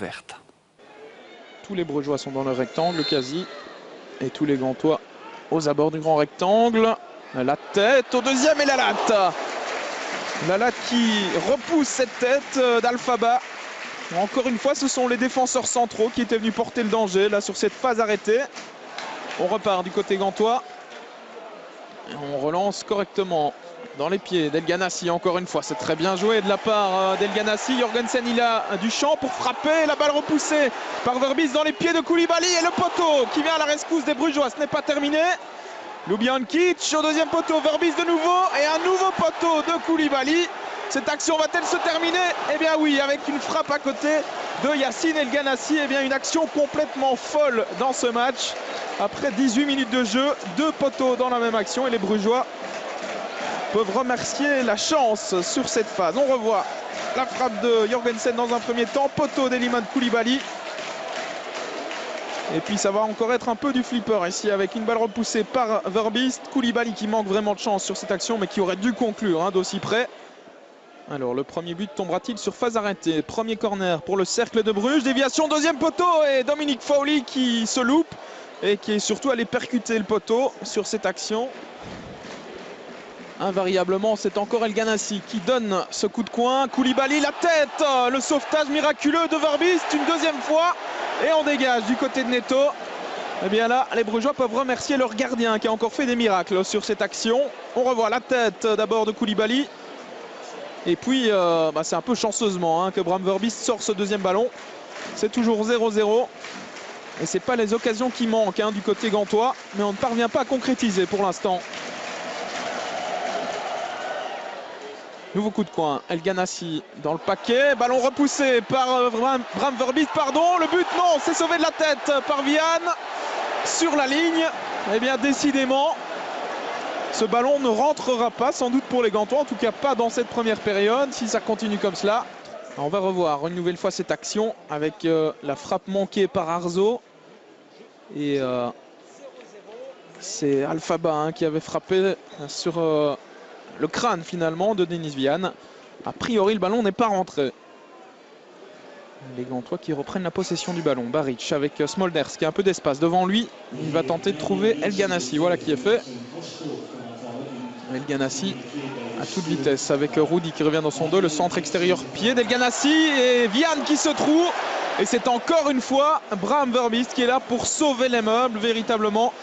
verte. Tous les Brugeois sont dans le rectangle quasi. Et tous les Gantois aux abords du grand rectangle. La tête au deuxième et la latte. La latte qui repousse cette tête d'Alphaba. Encore une fois, ce sont les défenseurs centraux qui étaient venus porter le danger là sur cette phase arrêtée. On repart du côté gantois. Et on relance correctement dans les pieds d'El Ganassi. Encore une fois, c'est très bien joué de la part d'El Ganassi. Jorgensen, il a du champ pour frapper. La balle repoussée par Verbis dans les pieds de Koulibaly. Et le poteau qui vient à la rescousse des Brugeois. Ce n'est pas terminé. Ljubijankic au deuxième poteau. Verbis de nouveau. Et un nouveau poteau de Koulibaly. Cette action va-t-elle se terminer? Eh bien oui, avec une frappe à côté de Yacine El Ganassi. Eh bien une action complètement folle dans ce match. Après 18 minutes de jeu, 2 poteaux dans la même action. Et les Brugeois peuvent remercier la chance sur cette phase. On revoit la frappe de Jorgensen dans un premier temps. Poteau d'Elimane Koulibaly. Et puis ça va encore être un peu du flipper ici avec une balle repoussée par Verbis. Koulibaly qui manque vraiment de chance sur cette action mais qui aurait dû conclure d'aussi près. Alors le premier but tombera-t-il sur phase arrêtée? Premier corner pour le Cercle de Bruges. Déviation, deuxième poteau et Dominique Fowley qui se loupe et qui est surtout allé percuter le poteau sur cette action. Invariablement, c'est encore El Ganassi qui donne ce coup de coin. Koulibaly, la tête, le sauvetage miraculeux de Verbis une deuxième fois. Et on dégage du côté de Neto. Et bien là, les Brugeois peuvent remercier leur gardien qui a encore fait des miracles sur cette action. On revoit la tête d'abord de Koulibaly. Et puis, c'est un peu chanceusement que Bram Verbis sort ce deuxième ballon. C'est toujours 0-0. Et ce n'est pas les occasions qui manquent du côté gantois. Mais on ne parvient pas à concrétiser pour l'instant. Nouveau coup de coin. El Ganassi dans le paquet. Ballon repoussé par Bram Verbis. Pardon, le but, non, c'est sauvé de la tête par Vian. Sur la ligne. Eh bien, décidément, ce ballon ne rentrera pas, sans doute pour les Gantois, en tout cas pas dans cette première période, si ça continue comme cela. Alors on va revoir une nouvelle fois cette action avec la frappe manquée par Arzo. Et c'est Alphaba qui avait frappé sur le crâne finalement de Denis Vian. A priori le ballon n'est pas rentré. Les Gantois qui reprennent la possession du ballon. Baric avec Smolders qui a un peu d'espace devant lui. Il va tenter de trouver El Ganassi. Voilà qui est fait. El Ganassi à toute vitesse avec Rudy qui revient dans son dos. Le centre extérieur pied d'El Ganassi et Vian qui se trouve. Et c'est encore une fois Bram Verbis qui est là pour sauver les meubles véritablement.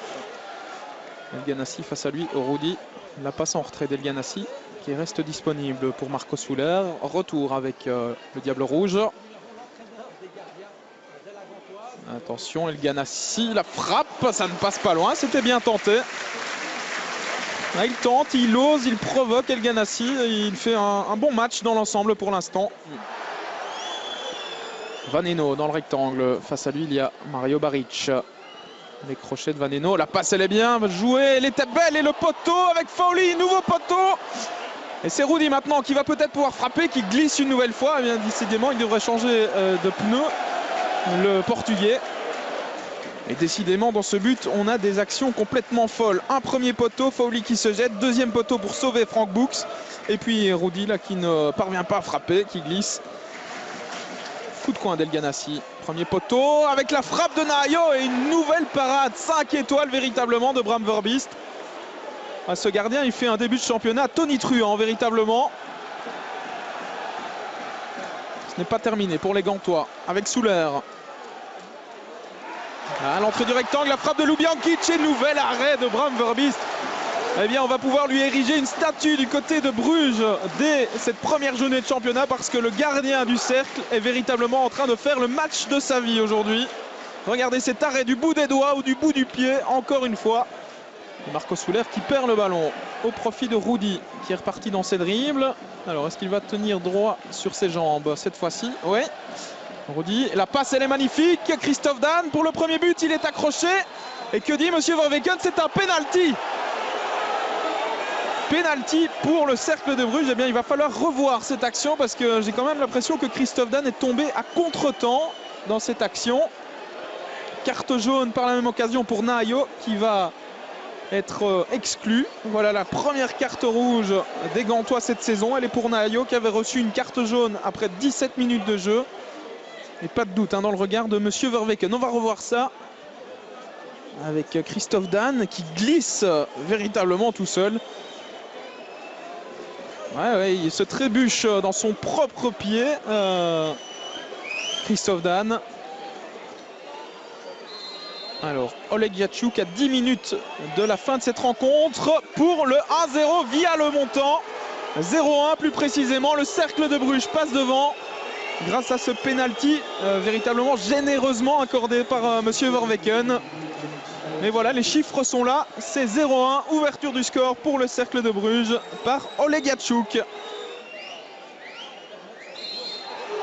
El Ganassi face à lui, Rudy. La passe en retrait d'El Ganassi qui reste disponible pour Marco Soler. Retour avec le Diable Rouge. Attention, El Ganassi, la frappe, ça ne passe pas loin, c'était bien tenté. Là, il tente, il ose, il provoque El Ganassi. Il fait un bon match dans l'ensemble pour l'instant. Vaneno dans le rectangle. Face à lui, il y a Mario Baric. Les crochets de Vaneno. La passe, elle est bien jouée. Elle était belle. Et le poteau avec Fowley. Nouveau poteau. Et c'est Rudy maintenant qui va peut-être pouvoir frapper, qui glisse une nouvelle fois. Eh bien, décidément, il devrait changer de pneu. Le Portugais. Et décidément, dans ce but, on a des actions complètement folles. Un premier poteau, Fowley qui se jette. Deuxième poteau pour sauver Frank Books. Et puis Rudy, là, qui ne parvient pas à frapper, qui glisse. Coup de coin d'El Ganassi. Premier poteau avec la frappe de Nahayo et une nouvelle parade. 5 étoiles véritablement de Bram Verbis. Ce gardien, il fait un début de championnat tonitruant véritablement. Ce n'est pas terminé pour les Gantois avec Souler. À l'entrée du rectangle, la frappe de Ljubijankic et nouvel arrêt de Bram Verbis. Eh bien, on va pouvoir lui ériger une statue du côté de Bruges dès cette première journée de championnat parce que le gardien du cercle est véritablement en train de faire le match de sa vie aujourd'hui. Regardez cet arrêt du bout des doigts ou du bout du pied, encore une fois. Marco Soler qui perd le ballon au profit de Rudy qui est reparti dans ses dribbles. Alors, est-ce qu'il va tenir droit sur ses jambes cette fois-ci? Oui. Rudy, la passe elle est magnifique. Christophe Dan pour le premier but, il est accroché. Et que dit Monsieur Verweken? C'est un penalty. Penalty pour le Cercle de Bruges. Eh bien, il va falloir revoir cette action parce que j'ai quand même l'impression que Christophe Dan est tombé à contre-temps dans cette action. Carte jaune par la même occasion pour Nahayo qui va être exclu. Voilà la première carte rouge des Gantois cette saison. Elle est pour Nahayo qui avait reçu une carte jaune après 17 minutes de jeu. Et pas de doute dans le regard de Monsieur Verweken. On va revoir ça avec Christophe Dan qui glisse véritablement tout seul. Ouais, il se trébuche dans son propre pied. Christophe Dan. Alors, Oleg Yachuk à 10 minutes de la fin de cette rencontre pour le 1-0 via le montant. 0-1 plus précisément. Le Cercle de Bruges passe devant grâce à ce penalty véritablement généreusement accordé par Monsieur Verweken. Mais voilà, les chiffres sont là. C'est 0-1, ouverture du score pour le Cercle de Bruges par Oleg Yachuk.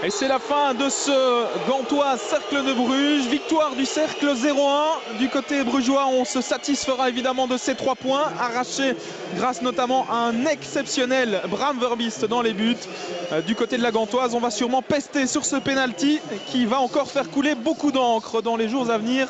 Et c'est la fin de ce Gantois Cercle de Bruges. Victoire du Cercle 0-1. Du côté brugeois, on se satisfera évidemment de ces 3 points arrachés grâce notamment à un exceptionnel Bram Verbiest dans les buts. Du côté de la Gantoise, on va sûrement pester sur ce penalty qui va encore faire couler beaucoup d'encre dans les jours à venir.